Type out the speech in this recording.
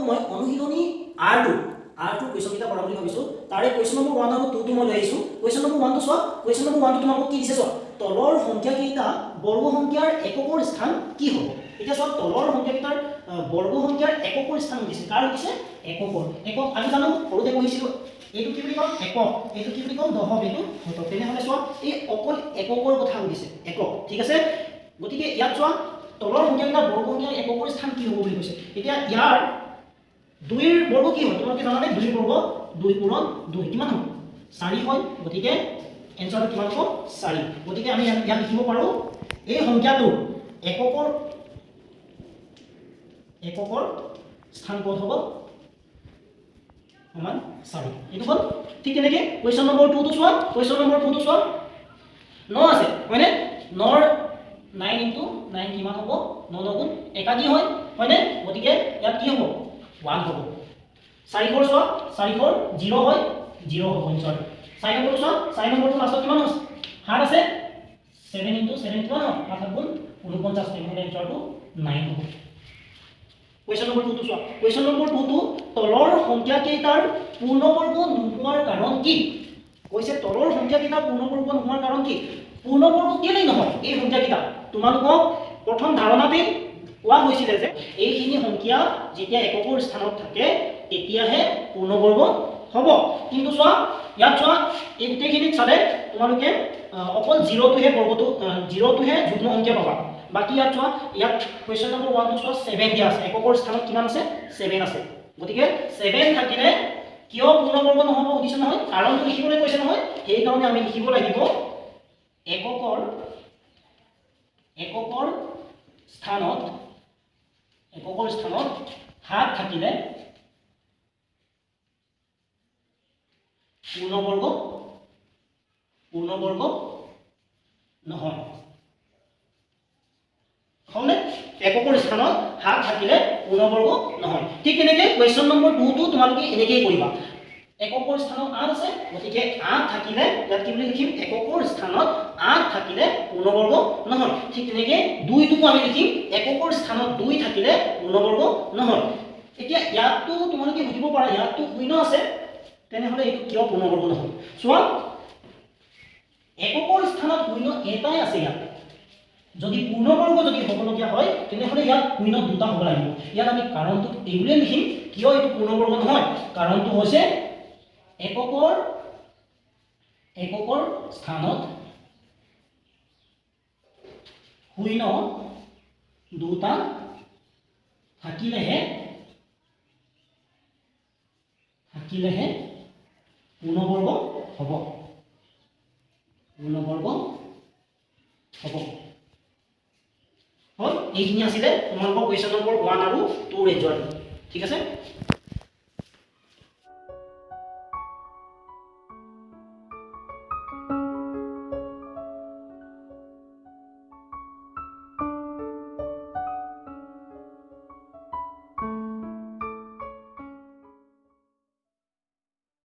মই অনুশীলনী R2 question কেইটা কৰা বুলি ভাবিছোঁ। তাৰে কুৱেশ্যন নম্বৰ 1 আৰু 2 টো মই লৈ আহিছোঁ। কুৱেশ্যন নম্বৰ 1 টো চোৱা। কুৱেশ্যন নম্বৰ 1 টো তোমালোকক কি দিছে চোৱা, তলৰ সংখ্যা কেইটা বৰ্গ সংখ্যাৰ এককৰ স্থান কি হ'ব। এতিয়া চোৱা, তলৰ সংখ্যা কেইটাৰ বৰ্গ সংখ্যাৰ এককৰ স্থান দিছে। কাৰ দিছে? এককৰ। একক আমি জানো সৰুতে পঢ়িছিলোঁ, এইটো কি বুলি কম? একক। এইটো কি বুলি কম? দশক। এইটো শতক। তেনেহ'লে চোৱা, এই অকল এককৰ কথা সুধিছে, একক। ঠিক আছে, গতিকে ইয়াত চোৱা, তলৰ সংখ্যা কেইটা বৰ্গ সংখ্যাৰ এককৰ স্থান কি হ'ব বুলি কৈছে। এতিয়া ইয়াৰ 2ৰ বৰ্গ কি হয় তোমালোকে জানানে? 2ৰ বৰ্গ 2 পূৰণ 2 কিমান হ'ব? 4 হয়। গতিকে এনসাৰটো কিমান হ'ব? 4। গতিকে আমি ইয়াত লিখিব পাৰোঁ এই সংখ্যাটো এককৰ স্থান ক'ত হ'ব? সমান 4। এইটো হ'ল। ঠিক তেনেকৈ কুৱেশ্যন নম্বৰ 2 টো চোৱা। কুৱেশ্যন নম্বৰ 2 টো চোৱা, 9 আছে হয়নে? 9ৰ 9 ইনটু 9 কিমান হ'ব? 9 9 গুণ একাদী হয় হয়নে? গতিকে ইয়াত কি হ'ব? 1 হ'ব। 4 ঘৰ চোৱা, 4 ঘৰ 0 হয়, 0 হ'ব এনসাৰ। 4 নম্বৰ চোৱা, 4 নম্বৰটো লাষ্টত কিমান আছে? 7 আছে। 7 ইনটু 7 কিমান হ'ব? 7 গুণ 49। তেনেহ'লে এনসাৰটো 9 হ'ব। কুৱেশ্যন নম্বৰ 2 টো চোৱা। কুৱেশ্যন নম্বৰ 2 টো তলৰ সংখ্যা কেইটাৰ পূৰ্ণবৰ্গ নোহোৱাৰ কাৰণ কি? কৈছে তলৰ সংখ্যা কেইটাৰ পূৰ্ণবৰ্গ নোহোৱাৰ কাৰণ কি? পূৰ্ণবৰ্গ কেলেই নহয় এই সংখ্যা কেইটা? তোমালোকক প্ৰথম ধাৰণাতে কোৱা হৈছিলে যে এইখিনি সংখ্যা যেতিয়া এককৰ স্থানত থাকে তেতিয়াহে পূৰ্ণবৰ্গ হ'ব। কিন্তু চোৱা, ইয়াত চোৱা, এই গোটেইখিনিত চালে তোমালোকে অকল 0টোহে বৰ্গটো 0টোহে যুগ্ম সংখ্যা পাবা। বাকী ইয়াত চোৱা, ইয়াত কুৱেশ্যন নম্বৰ 1 টো চোৱা 7 দিয়া আছে। এককৰ স্থানত কিমান আছে? 7 আছে। গতিকে 7 থাকিলে কিয় পূৰ্ণবৰ্গ নহ'ব সুধিছে নহয়, কাৰণটো লিখিবলৈ কৈছে নহয়। সেইকাৰণে আমি লিখিব লাগিব এককৰ স্থানত 7 থাকিলে পূৰ্ণবৰ্গ নহয়। হ'লনে? এককৰ স্থানত 7 থাকিলে পূৰ্ণবৰ্গ নহয়। ঠিক তেনেকৈ কুৱেশ্যন নম্বৰ 2 টো তোমালোকে এনেকৈয়ে কৰিবা। এককৰ স্থানত 8 আছে, গতিকে 8 থাকিলে ইয়াত কি বুলি লিখিম? এককৰ স্থানত 8 থাকিলে পূৰ্ণবৰ্গ নহয়। ঠিক তেনেকৈ 2 টোকো আমি লিখিম এককৰ স্থানত 2 থাকিলে পূৰ্ণবৰ্গ নহয়। এতিয়া ইয়াতটো তোমালোকে সুধিব পাৰা, ইয়াতটো 0 আছে, তেনেহ'লে এইটো কিয় পূৰ্ণবৰ্গ নহয়? চোৱা, এককৰ স্থানত 0 এটাই আছে। ইয়াত যদি পূৰ্ণবৰ্গ যদি হ'বলগীয়া হয় তেনেহ'লে ইয়াত 0 দুটা হ'ব লাগিব। ইয়াত আমি কাৰণটো এইবুলিয়ে লিখিম কিয় এইটো পূৰ্ণবৰ্গ নহয়। কাৰণটো হৈছে এককৰ স্থানত 0 দুটা থাকিলেহে পূৰ্ণবৰ্গ হ'ব। হ'ল। এইখিনি আছিলে তোমালোকৰ কুৱেশ্যন নম্বৰ 1 আৰু 2 ৰ এনসাৰ। ঠিক আছে।